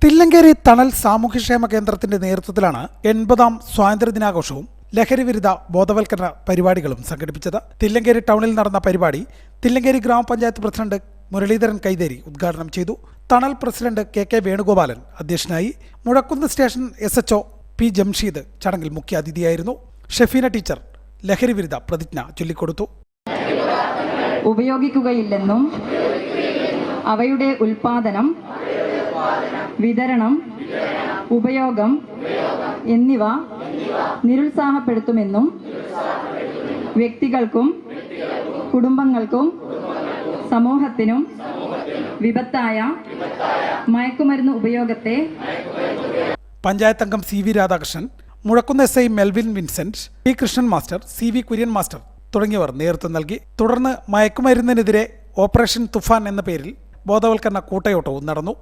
തില്ലങ്കേരി തണൽ സാമൂഹ്യക്ഷേമ കേന്ദ്രത്തിന്റെ നേതൃത്വത്തിലാണ് 80ാം സ്വാതന്ത്ര്യദിനാഘോഷവും ലഹരിവിരുദ്ധ ബോധവൽക്കരണ പരിപാടികളും സംഘടിപ്പിച്ചത്. തില്ലങ്കേരി ടൗണിൽ നടന്ന പരിപാടി തില്ലങ്കേരി ഗ്രാമപഞ്ചായത്ത് പ്രസിഡന്റ് മുരളീധരൻ കൈതേരി ഉദ്ഘാടനം ചെയ്തു. തണൽ പ്രസിഡന്റ് കെ വേണുഗോപാലൻ അധ്യക്ഷനായി. Muzhakkunnu station SHO P Jamsheed ചടങ്ങിൽ മുഖ്യാതിഥിയായിരുന്നു. ഷെഫീന ടീച്ചർ ലഹരിവിരുദ്ധ പ്രതിജ്ഞ ചൊല്ലിക്കൊടുത്തു. ഉപയോഗിക്കുകയില്ലെന്നും അവയുടെ ഉൽപാദനം, വിതരണം, ഉപയോഗം എന്നിവ നിരുത്സാഹപ്പെടുത്തുമെന്നും വ്യക്തികൾക്കും കുടുംബങ്ങൾക്കും സമൂഹത്തിനും വിപത്തായ മയക്കുമരുന്ന് ഉപയോഗത്തെ പഞ്ചായത്ത് അംഗം CV Radhakrishnan, Muzhakkunnu SI Melvin Vincent, P Krishnan master, CV Kurian master തുടങ്ങിയവർ നേതൃത്വം നൽകി. തുടർന്ന് മയക്കുമരുന്നിനെതിരെ ഓപ്പറേഷൻ തുഫാൻ എന്ന പേരിൽ ബോധവൽക്കരണ കൂട്ടയോട്ടവും നടന്നു.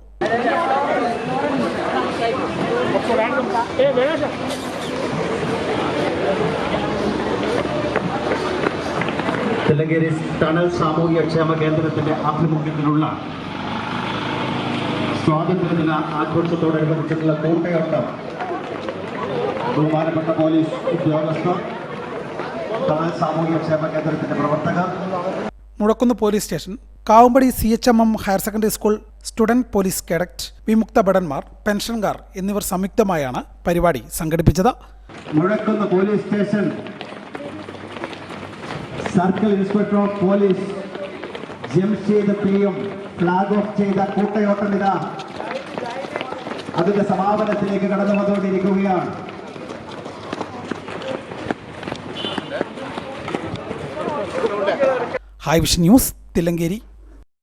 തില്ലങ്കേരി തണൽ സാമൂഹ്യക്ഷേമ കേന്ദ്രത്തിന്റെ ആഭിമുഖ്യത്തിലുള്ള സ്വാതന്ത്ര്യദിന ആഘോഷത്തോടനുബന്ധിച്ചിട്ടുള്ള കൂട്ടയോട്ടം ബഹുമാനപ്പെട്ട പോലീസ് ഉദ്യോഗസ്ഥർ, തണൽ സാമൂഹ്യക്ഷേമ കേന്ദ്രത്തിന്റെ പ്രവർത്തകർ, Muzhakkunnu police station, Kavumpady CHMM higher secondary school student police cadet, വിമുക്ത ഭടന്മാർ, പെൻഷൻകാർ എന്നിവർ സംയുക്തമായാണ് പരിപാടി സംഘടിപ്പിച്ചത്. Muzhakkunnu police station circle inspector of police Jamsheed PM flag off ചെയ്ത കൂട്ടയോട്ടം ഇതാ അതിന്റെ സമാപനത്തിലേക്ക് കടന്നു വന്നുകൊണ്ടിരിക്കുകയാണ്. High vision news, Thillankeri.